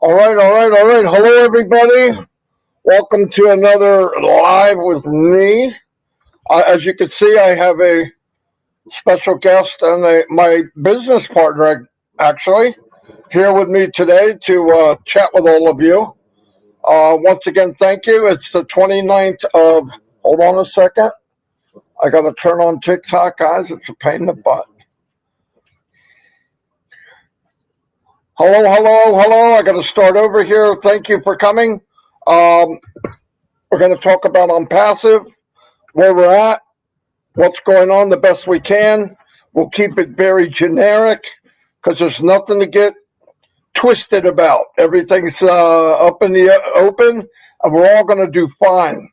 All right. Hello, everybody. Welcome to another live with me. As you can see, I have a special guest and my business partner, actually, here with me today to chat with all of you. Once again, thank you. It's the 29th of, hold on a second. I got to turn on TikTok, guys. It's a pain in the butt. Hello. I got to start over here. Thank you for coming. Um, we're going to talk about on passive, where we're at, what's going on the best we can. We'll keep it very generic because there's nothing to get twisted about. Everything's up in the open, and we're all going to do fine.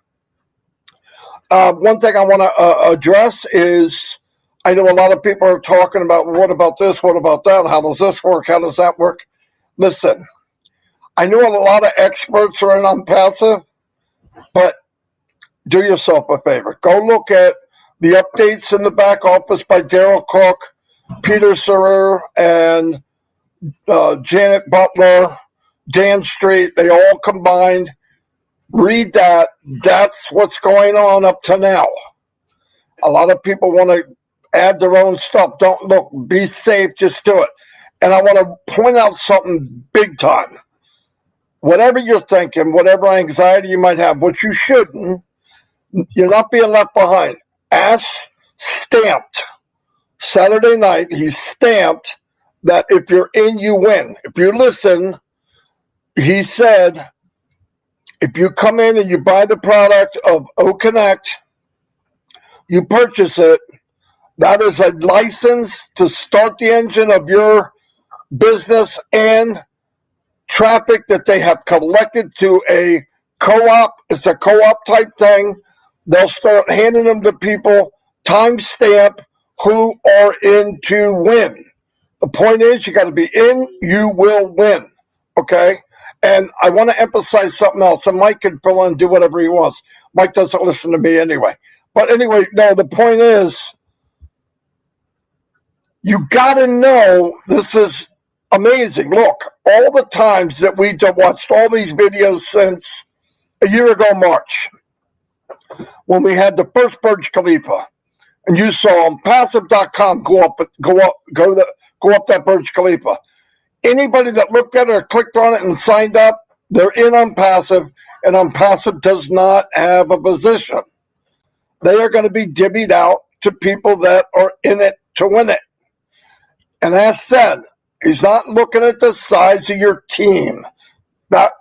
One thing I want to address is I know a lot of people are talking about what about this, what about that, how does this work, how does that work. Listen, I know a lot of experts are in on passive, but do yourself a favor. Go look at the updates in the back office by Daryl Cook, Peter Serer, and Janet Butler, Dan Street. They all combined. Read that. That's what's going on up to now. A lot of people want to add their own stuff. Don't look. Be safe. Just do it. And I want to point out something big time. Whatever you're thinking, whatever anxiety you might have, what you shouldn't, you're not being left behind. Ash stamped Saturday night. He stamped that if you're in, you win. If you listen, he said, if you come in and you buy the product of OConnect, you purchase it, that is a license to start the engine of your business and traffic that they have collected to a co-op. It's a co-op type thing. They'll start handing them to people, timestamp, who are in to win. The point is, you got to be in, you will win. Okay? And I want to emphasize something else. And Mike can fill in and do whatever he wants. Mike doesn't listen to me anyway. But anyway, no, the point is, you got to know this is amazing. Look, all the times that we watched all these videos since a year ago, March, when we had the first Burj Khalifa, and you saw on passive.com go up that Burj Khalifa. Anybody that looked at it or clicked on it and signed up, they're in on passive, and on passive does not have a position. They are going to be divvied out to people that are in it to win it. And as said, he's not looking at the size of your team. That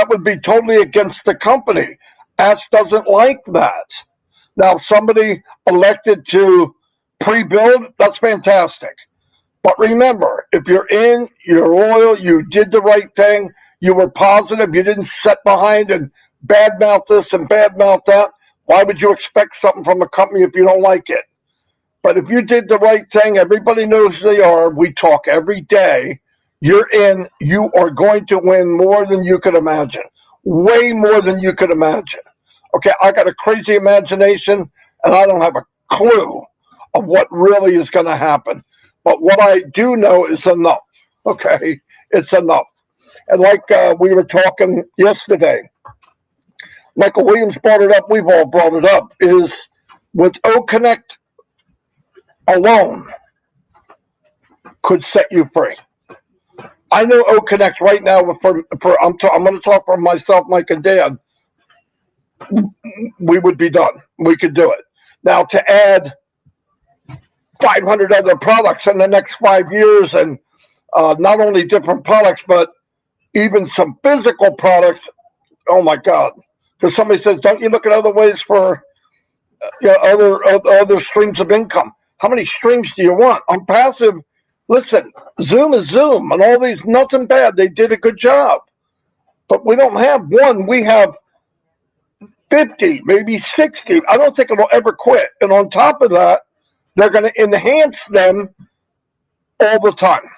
would be totally against the company. Ash doesn't like that. Now, if somebody elected to pre-build, that's fantastic. But remember, if you're in, you're loyal, you did the right thing, you were positive, you didn't sit behind and badmouth this and badmouth that, why would you expect something from a company if you don't like it? But if you did the right thing, everybody knows who they are. We talk every day. You're in, you are going to win more than you could imagine. Way more than you could imagine. Okay, I got a crazy imagination, and I don't have a clue of what really is going to happen. But what I do know is enough. Okay, it's enough. And like we were talking yesterday, Michael Williams brought it up, we've all brought it up, is with OConnect alone could set you free. I know OConnect right now. I'm going to talk for myself, Mike, and Dan. We would be done. We could do it. Now to add 500 other products in the next 5 years, and not only different products, but even some physical products. Oh my God! Because somebody says, "Don't you look at other ways for other streams of income?" How many streams do you want? On passive, listen, Zoom is Zoom, and all these, nothing bad. They did a good job. But we don't have one. We have 50, maybe 60. I don't think it'll ever quit. And on top of that, they're going to enhance them all the time.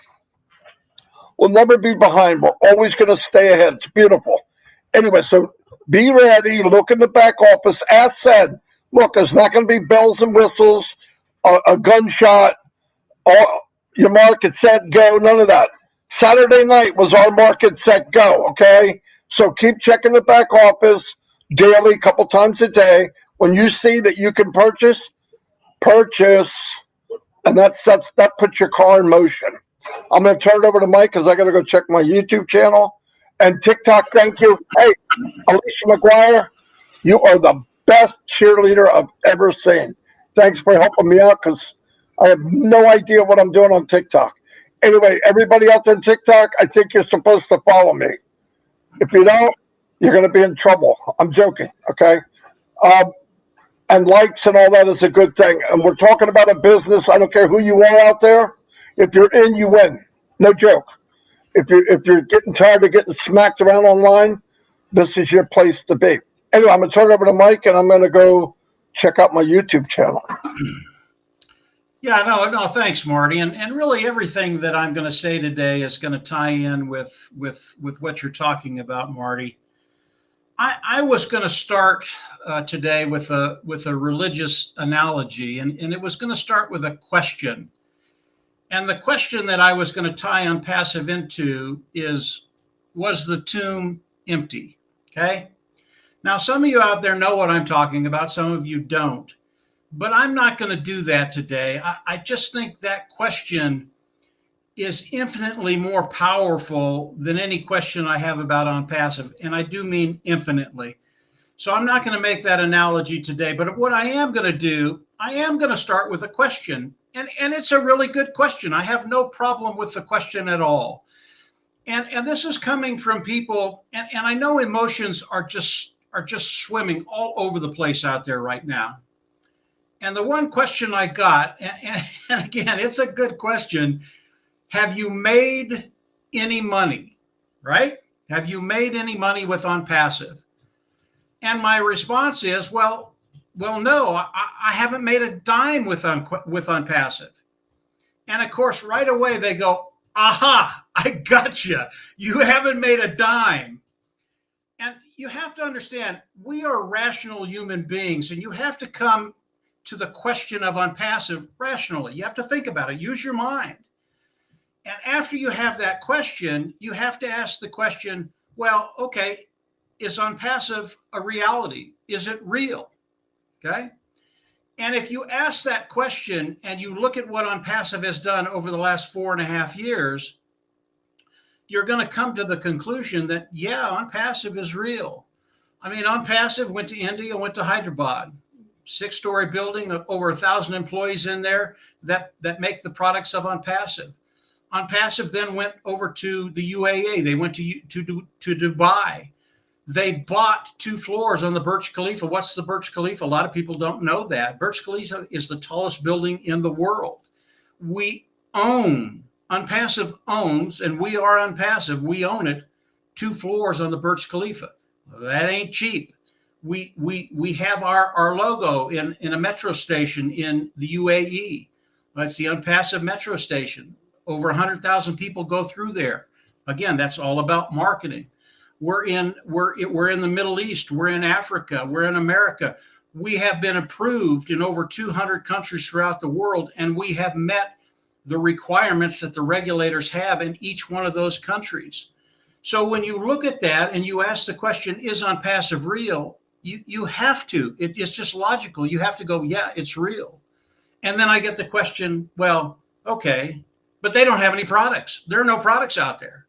We'll never be behind. We're always going to stay ahead. It's beautiful. Anyway, so be ready. Look in the back office. As said, look, there's not going to be bells and whistles, a gunshot, your market set, go, none of that. Saturday night was our market set go, okay? So keep checking the back office daily, couple times a day. When you see that you can purchase, and that puts your car in motion. I'm going to turn it over to Mike because I got to go check my YouTube channel and TikTok. Thank you. Hey, Alicia McGuire, you are the best cheerleader I've ever seen. Thanks for helping me out because I have no idea what I'm doing on TikTok. Anyway, everybody out there on TikTok, I think you're supposed to follow me. If you don't, you're going to be in trouble. I'm joking, okay? And likes and all that is a good thing. And we're talking about a business. I don't care who you are out there. If you're in, you win. No joke. If you're getting tired of getting smacked around online, this is your place to be. Anyway, I'm going to turn it over to Mike, and I'm going to go check out my YouTube channel. Yeah, no, thanks, Marty. And really everything that I'm going to say today is going to tie in with what you're talking about, Marty. I was going to start today with a religious analogy, and it was going to start with a question. And the question that I was going to tie OnPassive into is, was the tomb empty? Okay. Now, some of you out there know what I'm talking about. Some of you don't. But I'm not going to do that today. I just think that question is infinitely more powerful than any question I have about OnPassive. And I do mean infinitely. So I'm not going to make that analogy today. But what I am going to do, I am going to start with a question. And it's a really good question. I have no problem with the question at all. And this is coming from people, and I know emotions are just swimming all over the place out there right now. And the one question I got, and again, it's a good question. Have you made any money, right? Have you made any money with OnPassive? And my response is, well, no, I haven't made a dime with OnPassive. And of course, right away they go, aha, I got you. You haven't made a dime. And you have to understand, we are rational human beings, and you have to come to the question of OnPassive rationally. You have to think about it. Use your mind. And after you have that question, you have to ask the question, well, okay, is OnPassive a reality? Is it real? Okay. And if you ask that question and you look at what OnPassive has done over the last 4.5 years, you're going to come to the conclusion that, yeah, OnPassive is real. I mean, OnPassive went to India, went to Hyderabad. 6-story building, over 1,000 employees in there that make the products of OnPassive. OnPassive then went over to the UAE. They went to Dubai. They bought 2 floors on the Burj Khalifa. What's the Burj Khalifa? A lot of people don't know that. Burj Khalifa is the tallest building in the world. We own, OnPassive owns, and we are OnPassive. We own it, 2 floors on the Burj Khalifa. That ain't cheap. We have our logo in a metro station in the UAE. That's the OnPassive metro station. Over 100,000 people go through there. Again, that's all about marketing. We're in the Middle East. We're in Africa. We're in America. We have been approved in over 200 countries throughout the world, and we have met the requirements that the regulators have in each one of those countries. So when you look at that and you ask the question, is OnPassive real? You have to. It's just logical. You have to go, yeah, it's real. And then I get the question, well, okay, but they don't have any products. There are no products out there.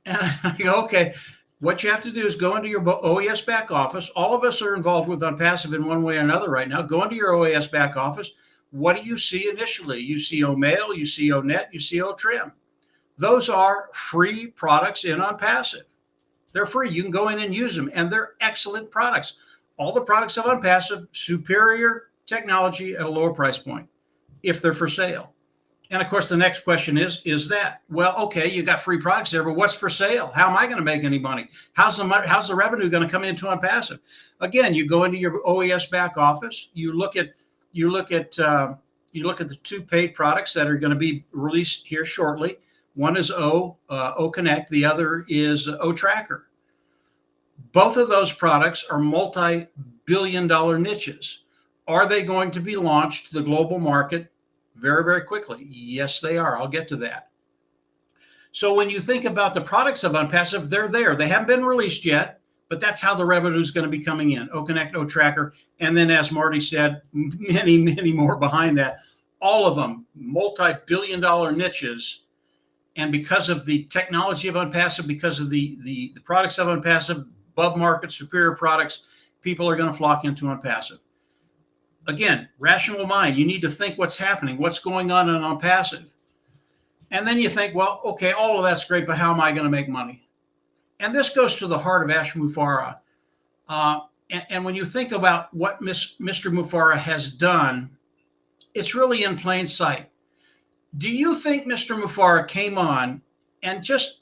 And I go, okay, what you have to do is go into your OES back office. All of us are involved with OnPassive in one way or another right now. Go into your OES back office. What do you see initially? You see OMail, you see ONet, you see OTrim. Those are free products in OnPassive. They're free. You can go in and use them, and they're excellent products. All the products of OnPassive, superior technology at a lower price point, if they're for sale. And of course, the next question is that, well, okay, you got free products there, but what's for sale? How am I going to make any money? How's the revenue going to come into OnPassive? Again, you go into your OES back office. You look at the 2 paid products that are going to be released here shortly. One is OConnect. The other is OTracker. Both of those products are multi-billion-dollar niches. Are they going to be launched to the global market very, very quickly? Yes, they are. I'll get to that. So when you think about the products of OnPassive, they're there. They haven't been released yet, but that's how the revenue is going to be coming in. OConnect, OTracker, and then as Marty said, many, many more behind that. All of them multi-billion-dollar niches. And because of the technology of OnPassive, because of the products of OnPassive, above market, superior products, people are going to flock into OnPassive. Again, rational mind. You need to think what's happening, what's going on in OnPassive. And then you think, well, okay, all of that's great, but how am I going to make money? And this goes to the heart of Ash Mufareh. And when you think about what Mr. Mufareh has done, it's really in plain sight. Do you think Mr. Mufareh came on and just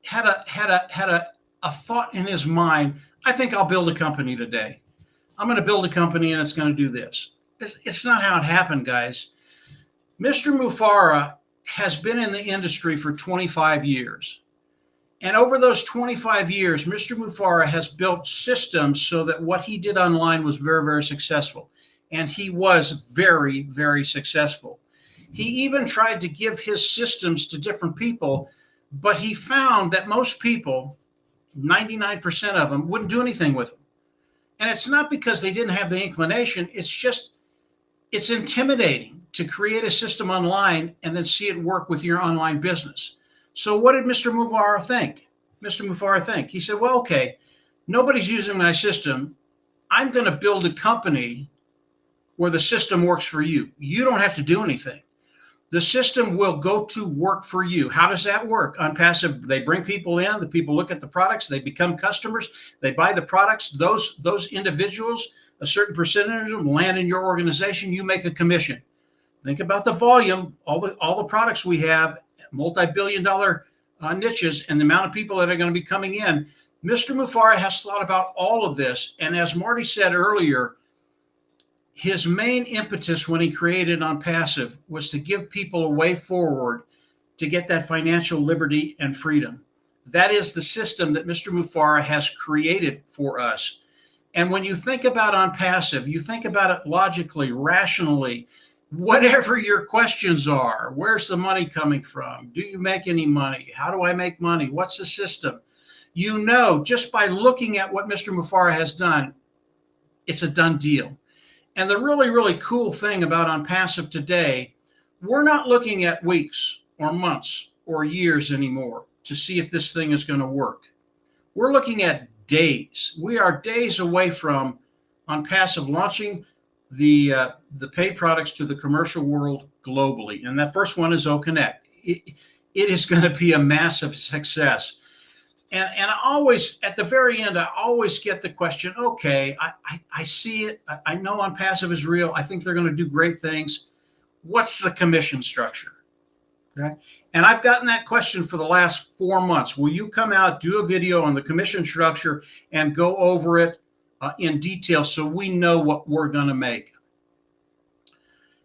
had a thought in his mind? I think I'll build a company today. I'm going to build a company and it's going to do this. It's not how it happened, guys. Mr. Mufareh has been in the industry for 25 years. And over those 25 years, Mr. Mufareh has built systems so that what he did online was very, very successful. And he was very, very successful. He even tried to give his systems to different people, but he found that most people, 99% of them, wouldn't do anything with them. And it's not because they didn't have the inclination. It's just, it's intimidating to create a system online and then see it work with your online business. So what did Mr. Mufareh think? Mr. Mufareh think? He said, well, okay, nobody's using my system. I'm going to build a company where the system works for you. You don't have to do anything. The system will go to work for you. How does that work? OnPassive, they bring people in, the people look at the products, they become customers, they buy the products. Those individuals, a certain percentage of them land in your organization, you make a commission. Think about the volume, all the products we have, multi-billion-dollar niches, and the amount of people that are going to be coming in. Mr. Mufareh has thought about all of this. And as Marty said earlier, his main impetus when he created OnPassive was to give people a way forward to get that financial liberty and freedom. That is the system that Mr. Mufareh has created for us. And when you think about OnPassive, you think about it logically, rationally, whatever your questions are. Where's the money coming from? Do you make any money? How do I make money? What's the system? You know, just by looking at what Mr. Mufareh has done, it's a done deal. And the really, really cool thing about OnPassive today, we're not looking at weeks or months or years anymore to see if this thing is going to work. We're looking at days. We are days away from OnPassive launching the paid products to the commercial world globally. And that first one is OConnect. It is going to be a massive success. And I always, at the very end, I always get the question, okay, I see it. I know OnPassive is real. I think they're going to do great things. What's the commission structure? Okay. And I've gotten that question for the last 4 months. Will you come out, do a video on the commission structure and go over it in detail so we know what we're going to make?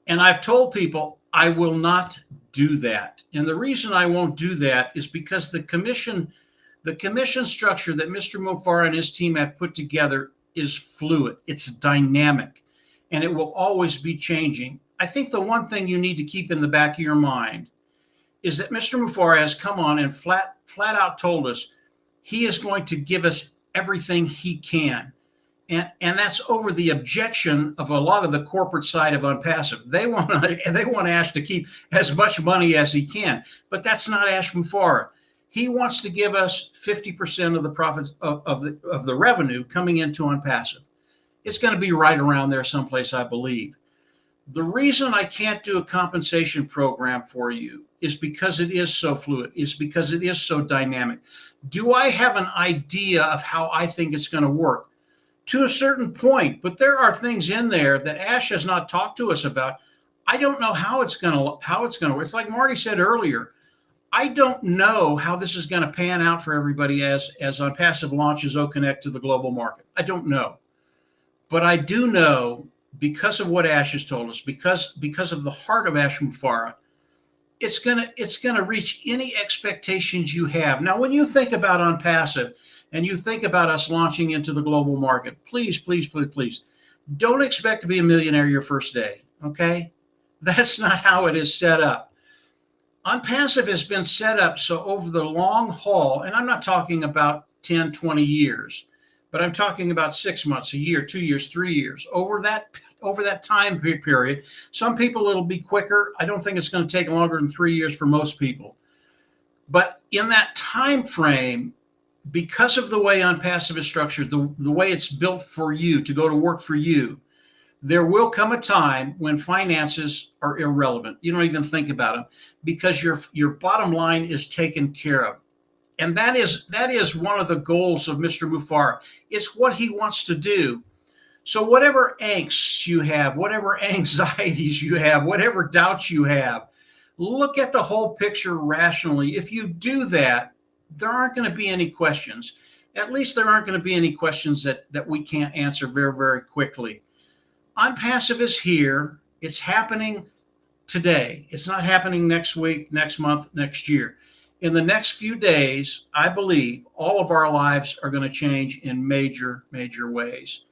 And I've told people I will not do that. And the reason I won't do that is because the commission structure that Mr. Mufareh and his team have put together is fluid. It's dynamic, and it will always be changing. I think the one thing you need to keep in the back of your mind is that Mr. Mufareh has come on and flat out told us he is going to give us everything he can. And that's over the objection of a lot of the corporate side of OnPassive. They want Ash to keep as much money as he can, but that's not Ash Mufareh. He wants to give us 50% of the profits of the revenue coming into OnPassive. It's going to be right around there someplace, I believe. The reason I can't do a compensation program for you is because it is so fluid, is because it is so dynamic. Do I have an idea of how I think it's going to work? To a certain point, but there are things in there that Ash has not talked to us about. I don't know how it's going to work. It's like Marty said earlier. I don't know how this is going to pan out for everybody as OnPassive launches OConnect to the global market. I don't know. But I do know, because of what Ash has told us, because of the heart of Ash Mufareh, it's gonna reach any expectations you have. Now, when you think about OnPassive and you think about us launching into the global market, please, please, please, please, don't expect to be a millionaire your first day, okay? That's not how it is set up. OnPassive has been set up so over the long haul, and I'm not talking about 10, 20 years, but I'm talking about 6 months, a year, 2 years, 3 years. Over that time period, some people it'll be quicker. I don't think it's going to take longer than 3 years for most people. But in that time frame, because of the way OnPassive is structured, the way it's built for you to go to work for you, there will come a time when finances are irrelevant. You don't even think about them because your bottom line is taken care of. And that is one of the goals of Mr. Mufareh. It's what he wants to do. So whatever angst you have, whatever anxieties you have, whatever doubts you have, look at the whole picture rationally. If you do that, there aren't going to be any questions. At least there aren't going to be any questions that we can't answer very, very quickly. OnPassive is here. It's happening today. It's not happening next week, next month, next year. In the next few days, I believe all of our lives are going to change in major, major ways.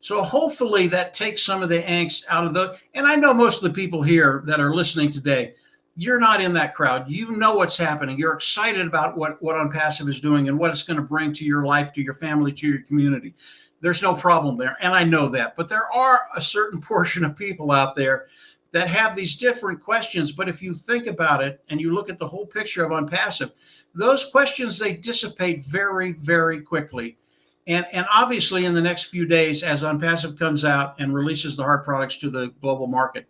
So hopefully that takes some of the angst out of the, and I know most of the people here that are listening today, you're not in that crowd. You know what's happening. You're excited about what OnPassive is doing and what it's going to bring to your life, to your family, to your community. There's no problem there, and I know that. But there are a certain portion of people out there that have these different questions. But if you think about it and you look at the whole picture of OnPassive, those questions, they dissipate very, very quickly. And obviously in the next few days, as OnPassive comes out and releases the hard products to the global market,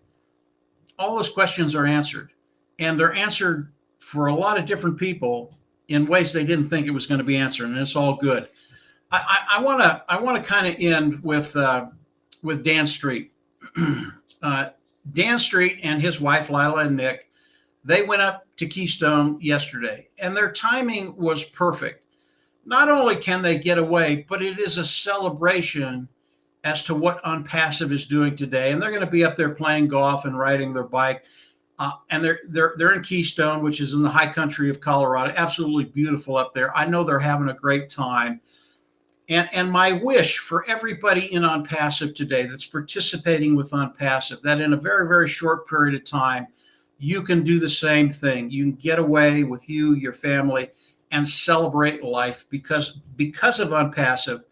all those questions are answered. And they're answered for a lot of different people in ways they didn't think it was going to be answered, and it's all good. I want to kind of end with Dan Street. Dan Street and his wife Lila and Nick, they went up to Keystone yesterday, and their timing was perfect. Not only can they get away, but it is a celebration as to what OnPassive is doing today. And they're going to be up there playing golf and riding their bike. And they're in Keystone, which is in the high country of Colorado. Absolutely beautiful up there. I know they're having a great time. And my wish for everybody in OnPassive today that's participating with OnPassive, that in a very, very short period of time, you can do the same thing. You can get away with you, your family, and celebrate life because of OnPassive,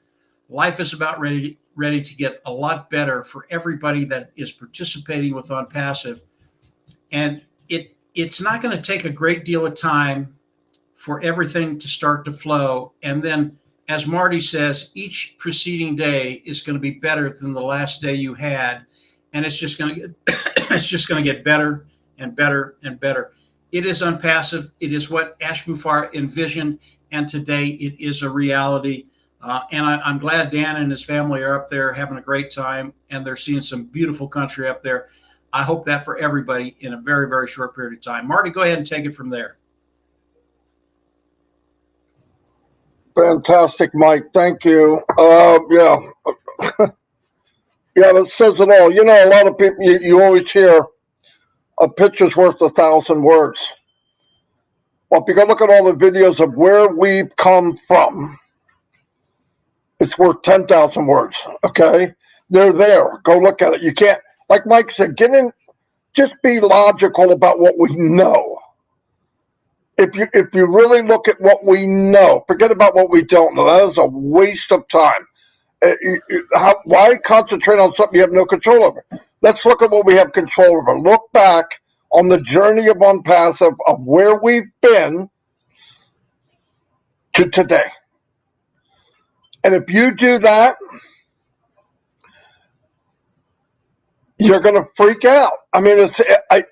life is about ready to get a lot better for everybody that is participating with OnPassive. And it's not going to take a great deal of time for everything to start to flow. And then, as Marty says, each preceding day is going to be better than the last day you had, and it's just going to get better and better and better. It is OnPassive. It is what Ash Mufareh envisioned, and today it is a reality. And I'm glad Dan and his family are up there having a great time, and they're seeing some beautiful country up there. I hope that for everybody in a very, very short period of time. Marty, go ahead and take it from there. Fantastic, Mike. Thank you. Yeah, that says it all. You know, a lot of people, you always hear a picture's worth 1,000 words. Well, if you go look at all the videos of where we've come from, it's worth 10,000 words, okay? They're there. Go look at it. You can't, like Mike said, just be logical about what we know. If you really look at what we know, forget about what we don't know. That is a waste of time. Why concentrate on something you have no control over? Let's look at what we have control over. Look back on the journey of OnPassive of where we've been to today. And if you do that, you're going to freak out. I mean,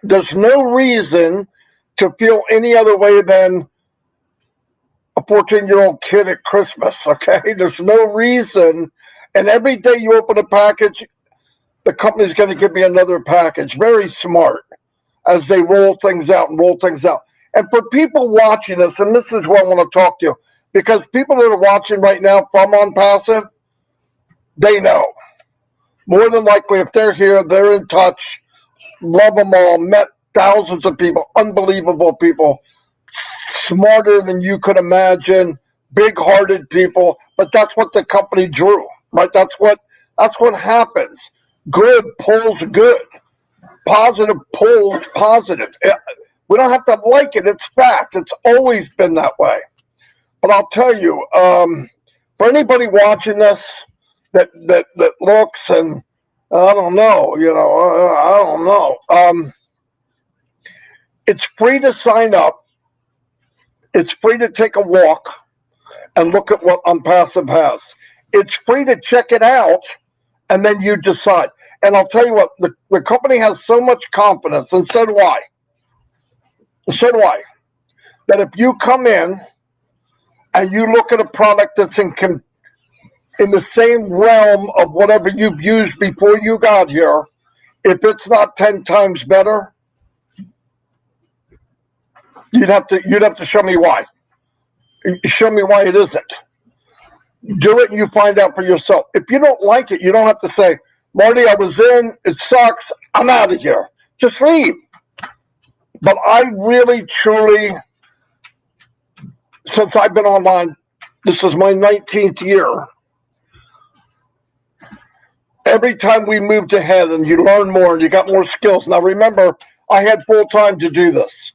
there's no reason to feel any other way than a 14-year-old kid at Christmas, okay? There's no reason. And every day you open a package, the company's going to give me another package. Very smart as they roll things out and roll things out. And for people watching this, and this is where I want to talk to you, because people that are watching right now from OnPassive, they know. More than likely, if they're here, they're in touch, love them all, met thousands of people, unbelievable people, smarter than you could imagine, big-hearted people, but that's what the company drew, right? That's what happens. Good pulls good. Positive pulls positive. We don't have to like it. It's fact. It's always been that way. But I'll tell you, for anybody watching this that looks and I don't know, I don't know. It's free to sign up. It's free to take a walk and look at what Unpassive has. It's free to check it out, and then you decide. And I'll tell you what, the company has so much confidence, and so do I. So do I. That if you come in and you look at a product that's in the same realm of whatever you've used before you got here, if it's not 10 times better, you'd have to show me why. Show me why it isn't. Do it and you find out for yourself. If you don't like it, you don't have to say, Marty, I was in, it sucks, I'm out of here. Just leave. But I really, truly, since I've been online, this is my 19th year. Every time we moved ahead and you learn more and you got more skills. Now remember, I had full time to do this.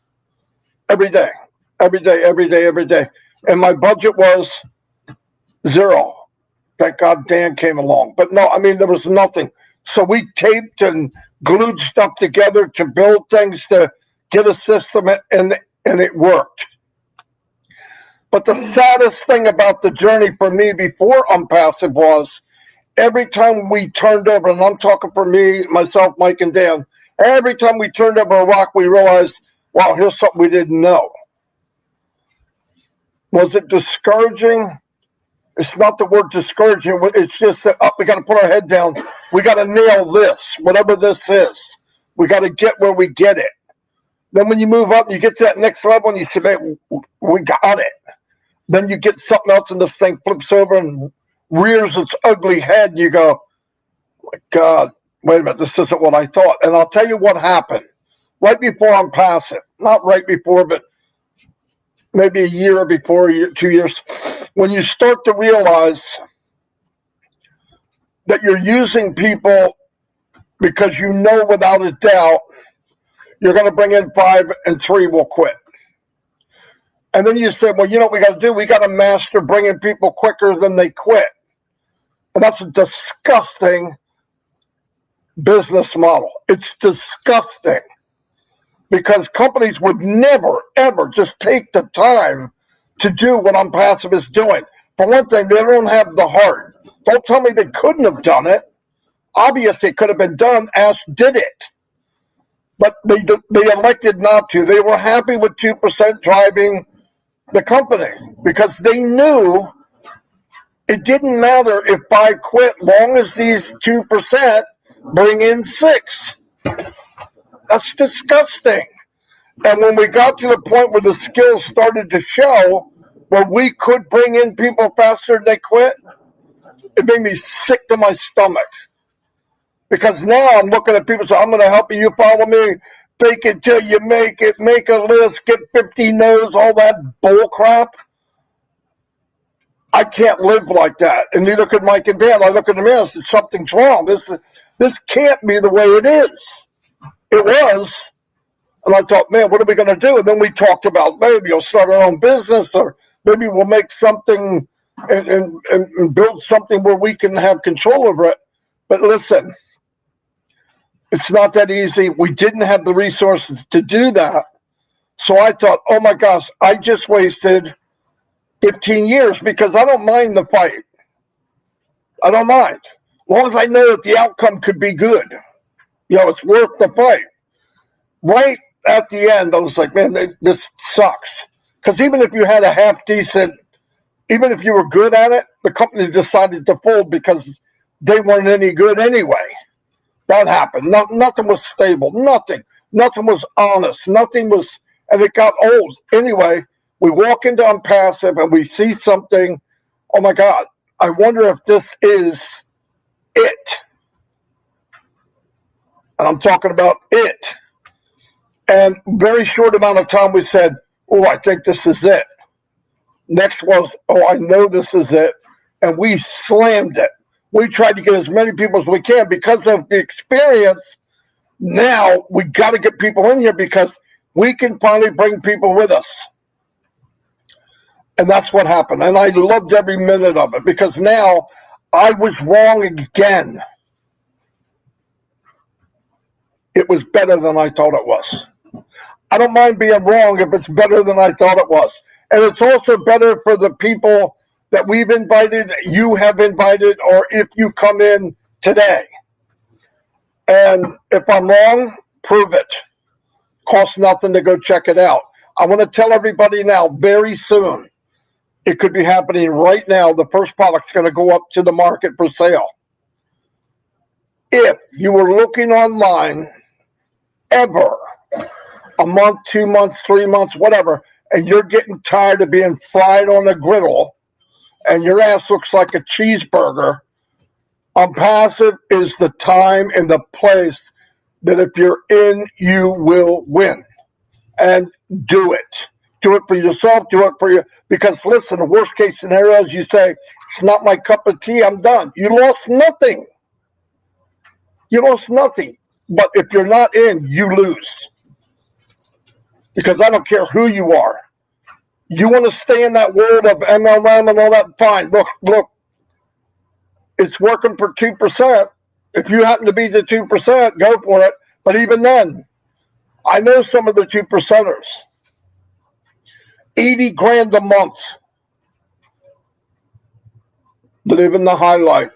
Every day. And my budget was zero. Thank God Dan came along. But no, I mean, there was nothing. So we taped and glued stuff together to build things to get a system, and it worked. But the saddest thing about the journey for me before Unpassive was every time we turned over, and I'm talking for me, myself, Mike, and Dan, every time we turned over a rock, we realized, wow, here's something we didn't know. Was it discouraging? It's not the word discouraging. It's just that we got to put our head down. We got to nail this, whatever this is. We got to get where we get it. Then when you move up, you get to that next level and you say, man, we got it. Then you get something else and this thing flips over and rears its ugly head. And you go, oh my God, wait a minute, this isn't what I thought. And I'll tell you what happened. Right before Unpassive, not right before, but maybe a year before, 2 years, when you start to realize that you're using people because you know without a doubt you're going to bring in 5 and 3 will quit. And then you say, well, you know what we got to do? We got to master bringing people quicker than they quit. And that's a disgusting business model. It's disgusting. Because companies would never, ever just take the time to do what Unpassive is doing. For one thing, they don't have the heart. Don't tell me they couldn't have done it. Obviously, it could have been done. Ash did it. But they elected not to. They were happy with 2% driving the company because they knew it didn't matter if I quit, long as these 2% bring in 6. That's disgusting. And when we got to the point where the skills started to show, where we could bring in people faster than they quit, it made me sick to my stomach. Because now I'm looking at people saying, I'm going to help you, you follow me, fake it till you make it, make a list, get 50 no's, all that bull crap. I can't live like that. And you look at Mike and Dan, I look at them and I said, something's wrong. This can't be the way it is. It was. And I thought, man, what are we going to do? And then we talked about maybe we'll start our own business, or maybe we'll make something and build something where we can have control over it. But listen, it's not that easy. We didn't have the resources to do that. So I thought, oh my gosh, I just wasted 15 years because I don't mind the fight. I don't mind. As long as I know that the outcome could be good. It's worth the fight. Right at the end, I was like, man, this sucks. Because even if you had a half decent, even if you were good at it, the company decided to fold because they weren't any good anyway. That happened. Nothing was stable. Nothing was honest. Nothing was, and it got old. Anyway, we walk into Unpassive and we see something. Oh my God, I wonder if this is it. And I'm talking about it. And very short amount of time we said, oh, I think this is it. Next was, oh, I know this is it. And we slammed it. We tried to get as many people as we can because of the experience. Now we got to get people in here because we can finally bring people with us. And that's what happened. And I loved every minute of it because now I was wrong again. It was better than I thought it was. I don't mind being wrong if it's better than I thought it was. And it's also better for the people that we've invited, you have invited, or if you come in today. And if I'm wrong, prove it. Costs nothing to go check it out. I want to tell everybody now, very soon, it could be happening right now. The first product's going to go up to the market for sale. If you were looking online ever, a month, 2 months, 3 months, whatever, and you're getting tired of being fried on a griddle and your ass looks like a cheeseburger, Passive is the time and the place that if you're in, you will win. And do it. Do it for yourself. Do it for you. Because listen, the worst case scenario is you say, it's not my cup of tea, I'm done. You lost nothing. You lost nothing. But if you're not in, you lose. Because I don't care who you are. You want to stay in that world of MLM and all that, fine. Look. It's working for 2%. If you happen to be the 2%, go for it. But even then, I know some of the 2%ers. 80 grand a month. Living the high life.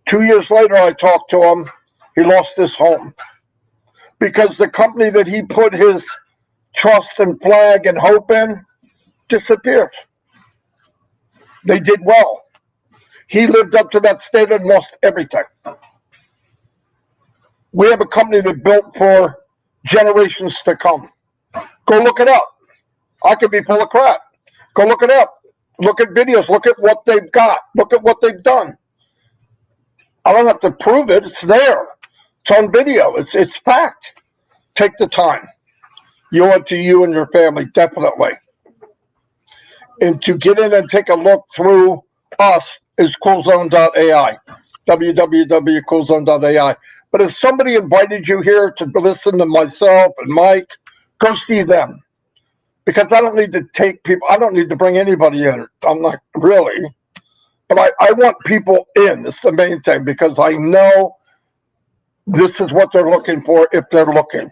2 years later, I talked to him. He lost his home. Because the company that he put his trust and flag and hope in disappeared. They did well. He lived up to that standard and lost everything. We have a company that built for generations to come. Go look it up. I could be full of crap. Go look it up. Look at videos. Look at what they've got. Look at what they've done. I don't have to prove it. It's there. It's on video. It's fact. Take the time. You owe it to you and your family, definitely. And to get in and take a look through us is coolzone.ai, www.coolzone.ai. But if somebody invited you here to listen to myself and Mike, go see them. Because I don't need to take people, I don't need to bring anybody in. I'm not really. But I want people in. It's the main thing because I know this is what they're looking for if they're looking.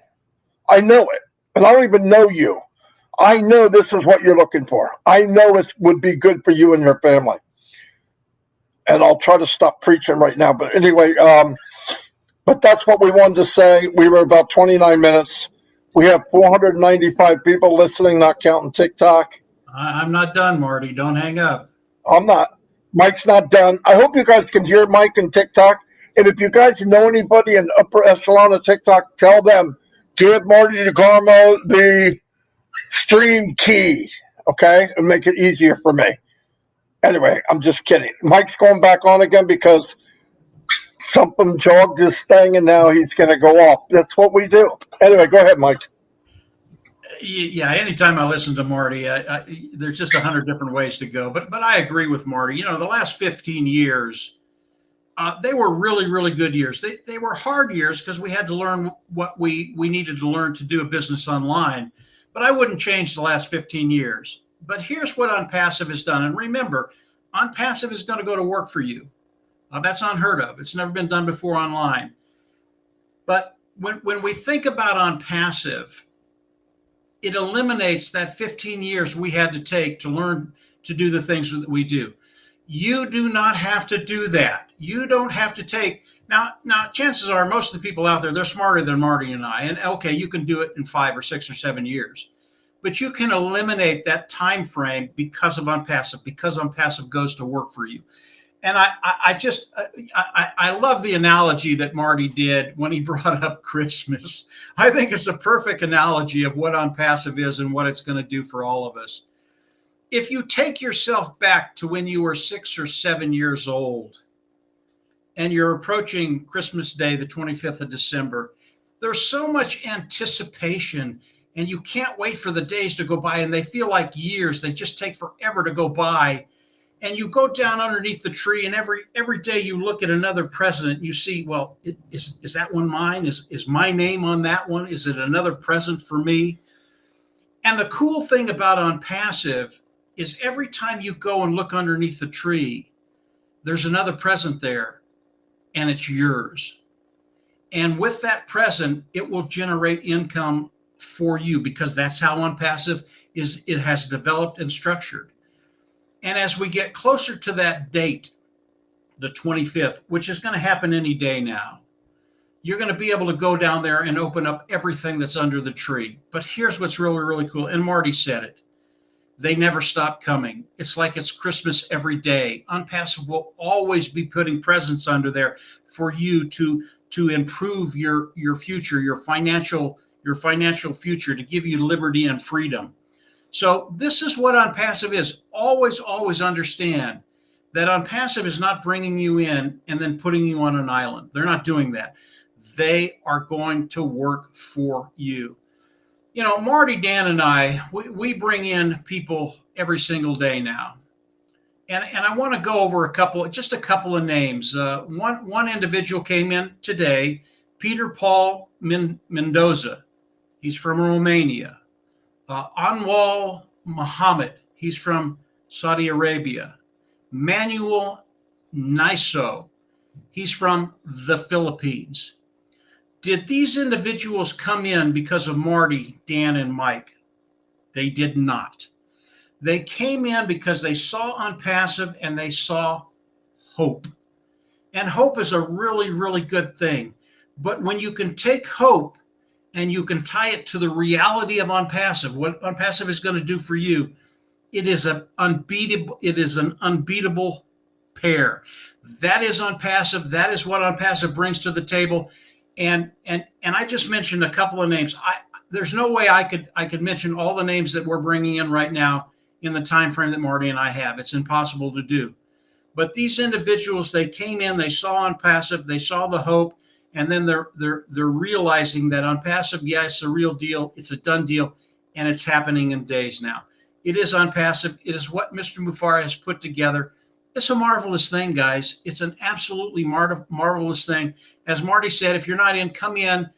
I know it. And I don't even know you. I know this is what you're looking for. I know it would be good for you and your family. And I'll try to stop preaching right now. But anyway, but that's what we wanted to say. We were about 29 minutes. We have 495 people listening, not counting TikTok. I'm not done, Marty. Don't hang up. I'm not. Mike's not done. I hope you guys can hear Mike and TikTok. And if you guys know anybody in upper echelon of TikTok, tell them, give Marty DeGarmo the stream key, okay? And make it easier for me. Anyway, I'm just kidding. Mike's going back on again because something jogged his thing and now he's going to go off. That's what we do. Anyway, go ahead, Mike. Yeah, anytime I listen to Marty, there's just 100 different ways to go. But I agree with Marty. You know, the last 15 years, they were really, really good years. They were hard years because we had to learn what we needed to learn to do a business online. But I wouldn't change the last 15 years. But here's what OnPassive has done. And remember, OnPassive is going to go to work for you. That's unheard of. It's never been done before online. But when we think about OnPassive, it eliminates that 15 years we had to take to learn to do the things that we do. You do not have to do that. You don't have to take. Now, chances are most of the people out there, they're smarter than Marty and I. And okay, you can do it in 5 or 6 or 7 years. But you can eliminate that time frame because of OnPassive, because OnPassive goes to work for you. And I love the analogy that Marty did when he brought up Christmas. I think it's a perfect analogy of what OnPassive is and what it's going to do for all of us. If you take yourself back to when you were 6 or 7 years old and you're approaching Christmas Day, the 25th of December, there's so much anticipation and you can't wait for the days to go by and they feel like years. They just take forever to go by. And you go down underneath the tree and every day you look at another present and you see, well, is that one mine? Is my name on that one? Is it another present for me? And the cool thing about OnPassive is every time you go and look underneath the tree, there's another present there, and it's yours. And with that present, it will generate income for you, because that's how OnPassive is. It has developed and structured. And as we get closer to that date, the 25th, which is going to happen any day now, you're going to be able to go down there and open up everything that's under the tree. But here's what's really, really cool. And Marty said it. They never stop coming. It's like it's Christmas every day. OnPassive will always be putting presents under there for you to improve your future, your financial future, to give you liberty and freedom. So this is what OnPassive is. Always understand that OnPassive is not bringing you in and then putting you on an island. They're not doing that. They are going to work for you. You know, Marty, Dan, and I, we bring in people every single day now. And I want to go over just a couple of names. One individual came in today, Peter Paul Mendoza. He's from Romania. Anwar Muhammad. He's from Saudi Arabia. Manuel Niso. He's from the Philippines. Did these individuals come in because of Marty, Dan, and Mike? They did not. They came in because they saw OnPassive and they saw hope. And hope is a really, really good thing. But when you can take hope and you can tie it to the reality of OnPassive, what OnPassive is going to do for you, it is an unbeatable pair. That is OnPassive. That is what OnPassive brings to the table. And I just mentioned a couple of names. There's no way I could mention all the names that we're bringing in right now in the time frame that Marty and I have. It's impossible to do. But these individuals, they came in, they saw OnPassive, they saw the hope, and then they're realizing that OnPassive, yeah, it's a real deal, it's a done deal, and it's happening in days now. It is OnPassive. It is what Mr. Mufareh has put together. It's a marvelous thing, guys. It's an absolutely marvelous thing. As Marty said, if you're not in, come in,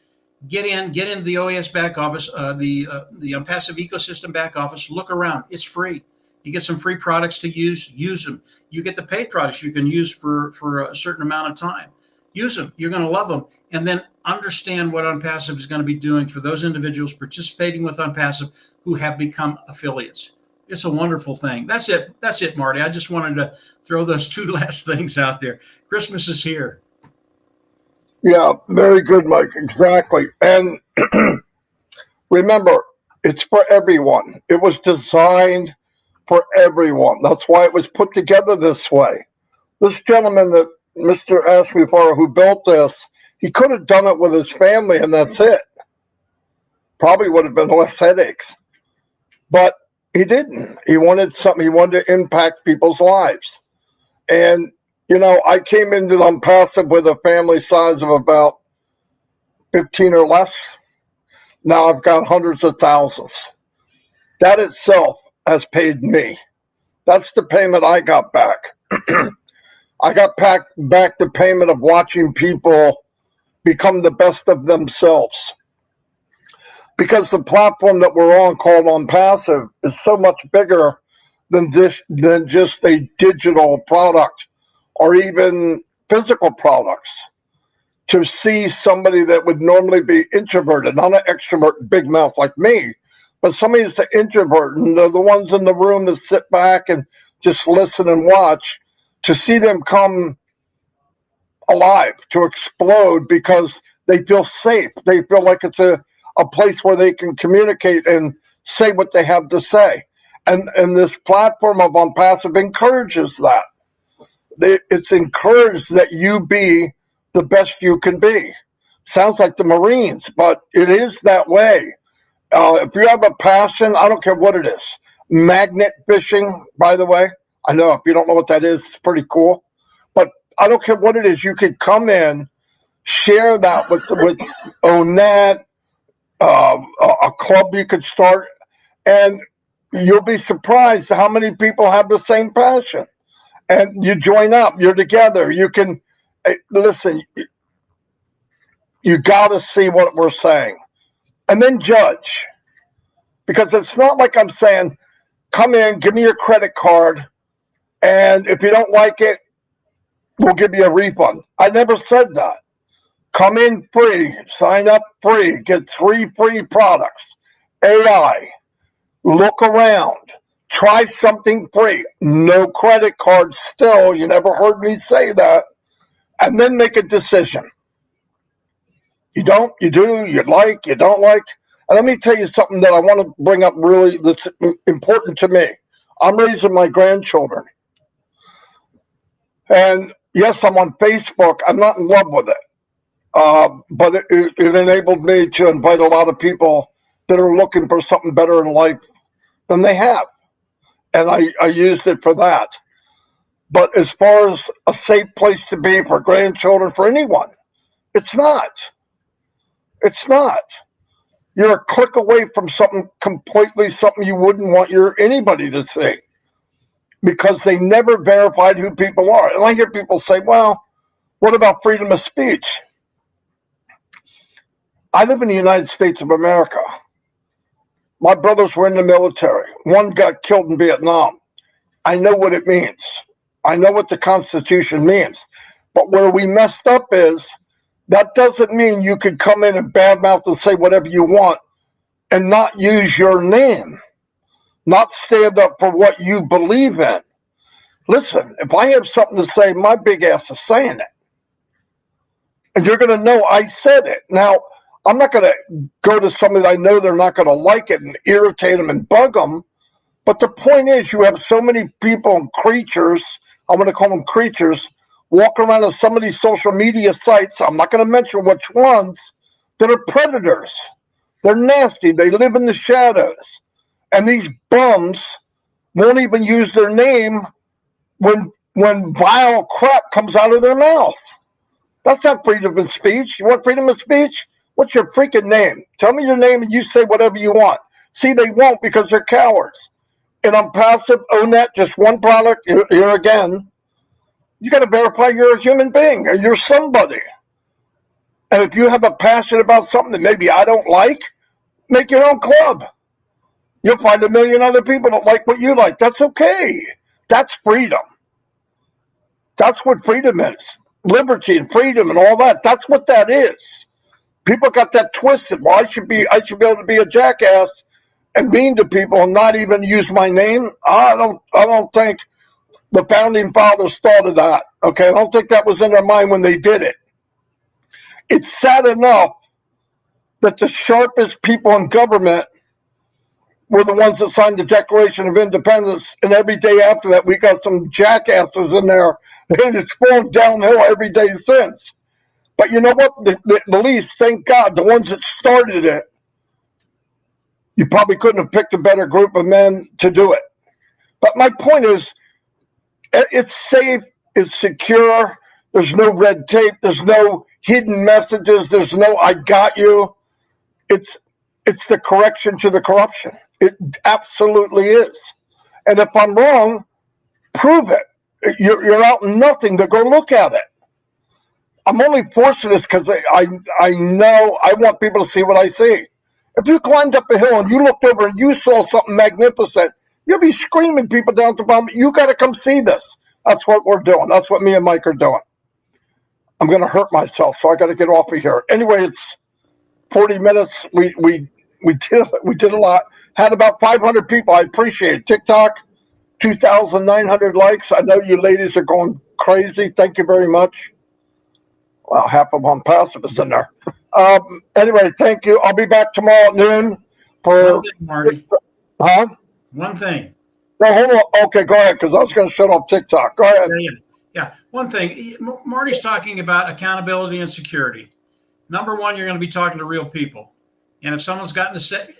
get into the OAS back office, the OnPassive ecosystem back office. Look around. It's free. You get some free products to use them. You get the paid products you can use for a certain amount of time. Use them. You're going to love them. And then understand what OnPassive is going to be doing for those individuals participating with OnPassive who have become affiliates. It's a wonderful thing. That's it, Marty. I just wanted to throw those two last things out there. Christmas is here. Yeah, very good, Mike. Exactly. And remember, it's for everyone. It was designed for everyone. That's why it was put together this way. This gentleman that Mr. Mufareh, who built this, he could have done it with his family and that's it. Probably would have been less headaches. But he didn't. He wanted something. He wanted to impact people's lives. And, you know, I came into OnPassive with a family size of about 15 or less. Now I've got hundreds of thousands. That itself has paid me. That's the payment I got back. I got back the payment of watching people become the best of themselves. Because the platform that we're on, called OnPassive, is so much bigger than just a digital product or even physical products. To see somebody that would normally be introverted, not an extrovert, big mouth like me, but somebody that's an introvert, and they're the ones in the room that sit back and just listen and watch, to see them come alive, to explode because they feel safe. They feel like it's a place where they can communicate and say what they have to say. And this platform of OnPassive encourages that. It's encouraged that you be the best you can be. Sounds like the Marines, but it is that way. If you have a passion, I don't care what it is. Magnet fishing, by the way. I know if you don't know what that is, it's pretty cool. But I don't care what it is. You could come in, share that with Onet, a club you could start, and you'll be surprised how many people have the same passion. And you join up, you're together. You can, listen, you got to see what we're saying and then judge. Because it's not like I'm saying, come in, give me your credit card, and if you don't like it, we'll give you a refund. I never said that. Come in free, sign up free, get 3 free products. AI, look around, try something free. No credit card still, you never heard me say that. And then make a decision. You don't, you do, you like, you don't like. And let me tell you something that I want to bring up really that's important to me. I'm raising my grandchildren. And yes, I'm on Facebook. I'm not in love with it. But it enabled me to invite a lot of people that are looking for something better in life than they have. And I used it for that. But as far as a safe place to be for grandchildren, for anyone, it's not. It's not. You're a click away from something you wouldn't want anybody to see, because they never verified who people are. And I hear people say, well, what about freedom of speech? I live in the United States of America. My brothers were in the military. One got killed in Vietnam. I know what it means. I know what the Constitution means. But where we messed up is, that doesn't mean you could come in and badmouth and say whatever you want and not use your name, not stand up for what you believe in. Listen, if I have something to say, my big ass is saying it. And you're going to know I said it. Now, I'm not going to go to somebody that I know they're not going to like it and irritate them and bug them. But the point is, you have so many people and creatures, I'm going to call them creatures, walk around on some of these social media sites, I'm not going to mention which ones, that are predators. They're nasty. They live in the shadows. And these bums won't even use their name when vile crap comes out of their mouth. That's not freedom of speech. You want freedom of speech? What's your freaking name? Tell me your name and you say whatever you want. See, they won't, because they're cowards. And I'm passive, own that, just one product, here again. You got to verify you're a human being or you're somebody. And if you have a passion about something that maybe I don't like, make your own club. You'll find 1 million other people that like what you like. That's okay. That's freedom. That's what freedom is. Liberty and freedom and all that. That's what that is. People got that twisted. Well, I should be able to be a jackass and mean to people and not even use my name. I don't think the founding fathers thought of that. Okay, I don't think that was in their mind when they did it. It's sad enough that the sharpest people in government were the ones that signed the Declaration of Independence, and every day after that, we got some jackasses in there, and it's fallen downhill every day since. But you know what? The least, thank God, the ones that started it, you probably couldn't have picked a better group of men to do it. But my point is, it's safe, it's secure, there's no red tape, there's no hidden messages, there's no I got you. It's the correction to the corruption. It absolutely is. And if I'm wrong, prove it. You're out in nothing to go look at it. I'm only forcing this because I know I want people to see what I see. If you climbed up a hill and you looked over and you saw something magnificent, you'll be screaming people down at the bottom, you got to come see this. That's what we're doing. That's what me and Mike are doing. I'm going to hurt myself, so I got to get off of here. Anyway, it's 40 minutes. We did a lot. Had about 500 people. I appreciate it. TikTok, 2,900 likes. I know you ladies are going crazy. Thank you very much. Well, half of them passive is in there. Anyway, thank you. I'll be back tomorrow at noon for. One thing, Marty. Huh? One thing. No, hold on. Okay, go ahead, because I was going to shut off TikTok. Go ahead. Yeah. One thing. Marty's talking about accountability and security. Number one, you're going to be talking to real people. And if someone's gotten to say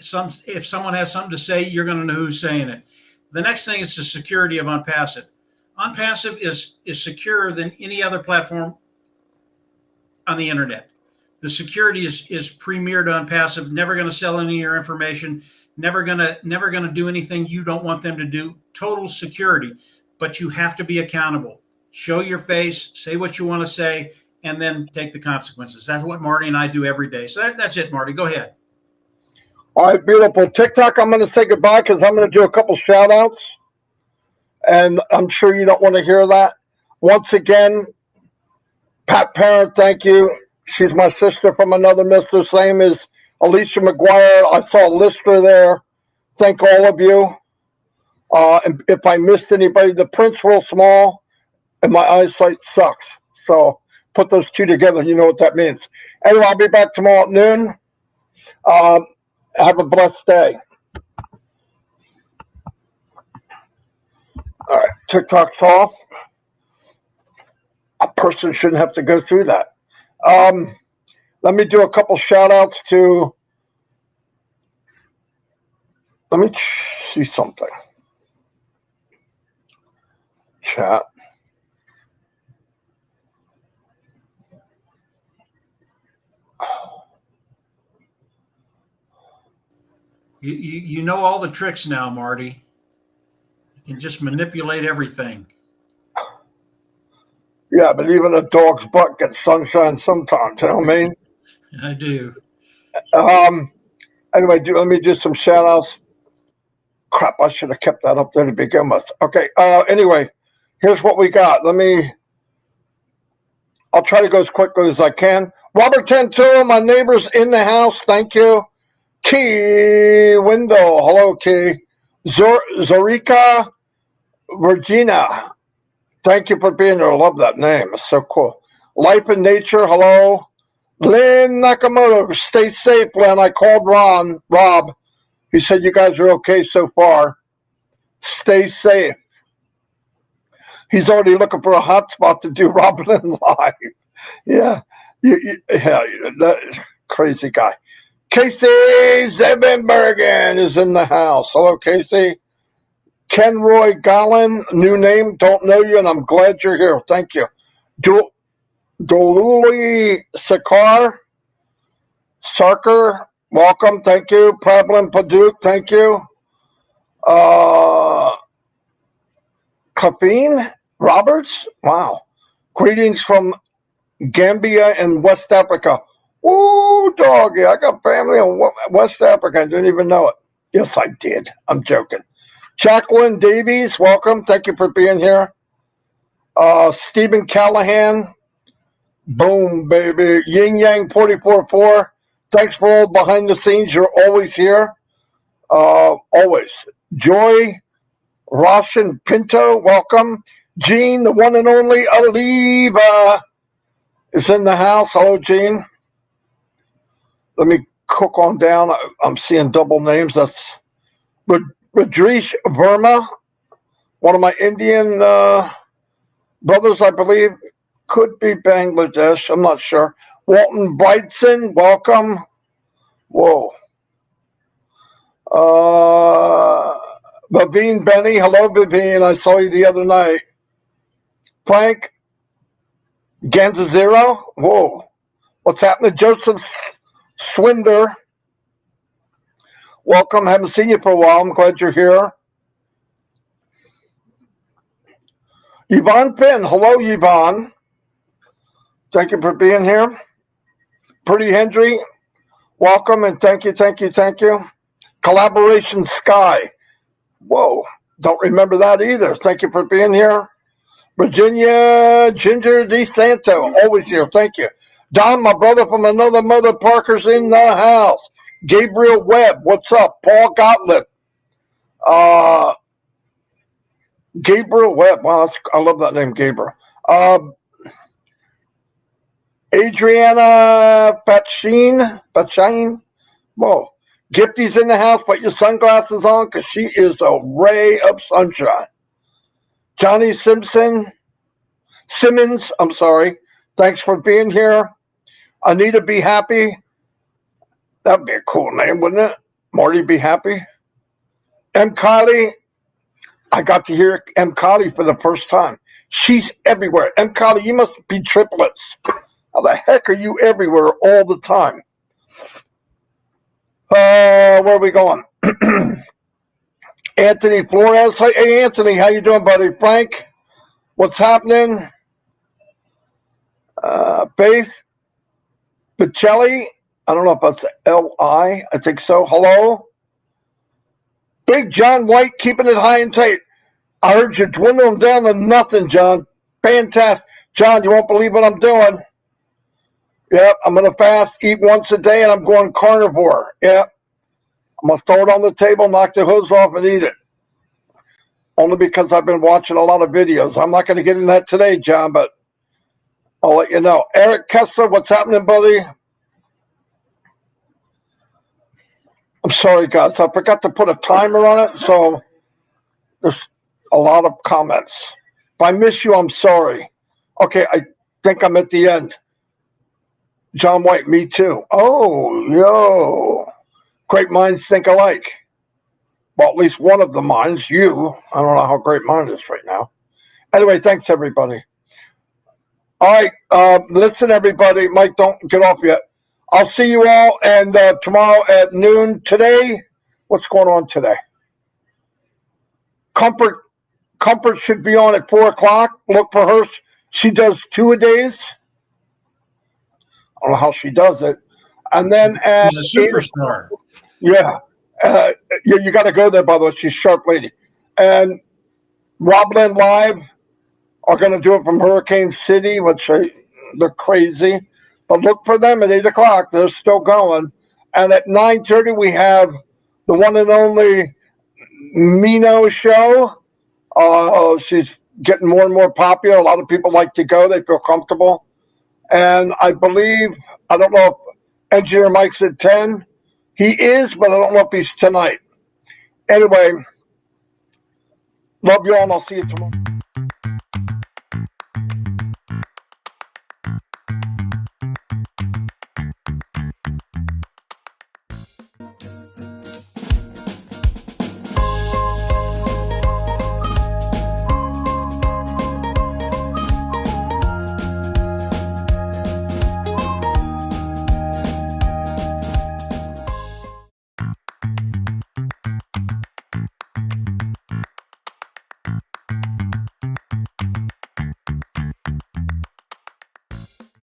if someone has something to say, you're going to know who's saying it. The next thing is the security of OnPassive. OnPassive is secure than any other platform on the internet. The security is premier to OnPassive. Never going to sell any of your information. Never gonna do anything you don't want them to do. Total security, but you have to be accountable. Show your face, say what you want to say, and then take the consequences. That's what Marty and I do every day. So that's it, Marty. Go ahead. All right, beautiful. TikTok, I'm going to say goodbye because I'm going to do a couple shout outs. And I'm sure you don't want to hear that. Once again, Pat Parent, thank you. She's my sister from another mister, same as Alicia McGuire. I saw Lister there. Thank all of you. And if I missed anybody, the print's real small and my eyesight sucks. So put those two together, you know what that means. Anyway, I'll be back tomorrow at noon. Have a blessed day. All right, TikTok's off. A person shouldn't have to go through that. Let me do a couple shout outs to. Let me see something. Chat. You know all the tricks now, Marty. You can just manipulate everything. Yeah, but even a dog's butt gets sunshine sometimes. You know what I mean? I do. Anyway, let me do some shout outs. Crap, I should have kept that up there to begin with. Okay. Anyway, here's what we got. I'll try to go as quickly as I can. Robert Tantura, my neighbor's in the house. Thank you. Key Window. Hello, Key. Zorika Virginia. Thank you for being there. I love that name. It's so cool. Life and Nature. Hello. Lynn Nakamoto. Stay safe, Lynn. I called Rob. He said you guys are okay so far. Stay safe. He's already looking for a hot spot to do Robin and Live. Yeah. That crazy guy. Casey Zevenbergen is in the house. Hello, Casey. Kenroy Gollin, new name, don't know you, and I'm glad you're here. Thank you. Doluli Sarker, welcome. Thank you. Prablin Paduk, thank you. Kafine Roberts, wow. Greetings from Gambia and West Africa. Ooh, doggy, I got family in West Africa. I didn't even know it. Yes, I did. I'm joking. Jacqueline Davies, welcome. Thank you for being here. Stephen Callahan, boom, baby. Yin Yang 44.4. Thanks for all behind the scenes. You're always here. Always. Joy Roshan Pinto, welcome. Gene, the one and only Oliva, is in the house. Hello, Gene. Let me cook on down. I'm seeing double names. That's Radrish Verma, one of my Indian brothers, I believe. Could be Bangladesh. I'm not sure. Walton Brightson, welcome. Whoa. Baveen Benny, hello, Baveen. I saw you the other night. Frank Ganzazero, whoa. What's happening? Joseph Swinder, welcome. Haven't seen you for a while. I'm glad you're here. Yvonne Finn, hello, Yvonne. Thank you for being here. Pretty Hendry, welcome and thank you. Collaboration Sky, whoa, don't remember that either. Thank you for being here. Virginia Ginger DeSanto, always here. Thank you. Don, my brother from another mother, Parker's in the house. Gabriel Webb, what's up? Paul Gottlieb. Gabriel Webb, wow, I love that name, Gabriel. Adriana Fatshine. Whoa. Gifty's in the house, put your sunglasses on because she is a ray of sunshine. Johnny Simmons, I'm sorry. Thanks for being here. Anita Be Happy. That'd be a cool name, wouldn't it? Marty Be Happy. M. Kylie. I got to hear M. Kylie for the first time. She's everywhere. M. Kylie, you must be triplets. How the heck are you everywhere all the time? Where are we going? Anthony Flores. Hey, Anthony, how you doing, buddy? Frank, what's happening? Faith Picelli, I don't know if that's L-I. I think so. Hello? Big John White keeping it high and tight. I heard you dwindling down to nothing, John. Fantastic. John, you won't believe what I'm doing. Yep, I'm going to fast, eat once a day, and I'm going carnivore. Yep. I'm going to throw it on the table, knock the hoods off, and eat it. Only because I've been watching a lot of videos. I'm not going to get into that today, John, but I'll let you know. Eric Kessler, what's happening, buddy? I'm sorry, guys. I forgot to put a timer on it, so there's a lot of comments. If I miss you, I'm sorry. Okay, I think I'm at the end. John White, me too. Oh, yo. Great minds think alike. Well, at least one of the minds, you. I don't know how great mine is right now. Anyway, thanks, everybody. All right, listen, everybody. Mike, don't get off yet. I'll see you all, and tomorrow at noon. Today, what's going on today? Comfort should be on at 4 o'clock. Look for her. She does 2-a-days. I don't know how she does it. And then at She's a superstar. Yeah. You got to go there, by the way. She's a sharp lady. And Robland Live are going to do it from Hurricane City, which they're crazy. But look for them at 8 o'clock. They're still going. And at 9:30, we have the one and only Mino show. She's getting more and more popular. A lot of people like to go. They feel comfortable. And I believe, I don't know if Engineer Mike's at 10. He is, but I don't know if he's tonight. Anyway, love you all, and I'll see you tomorrow.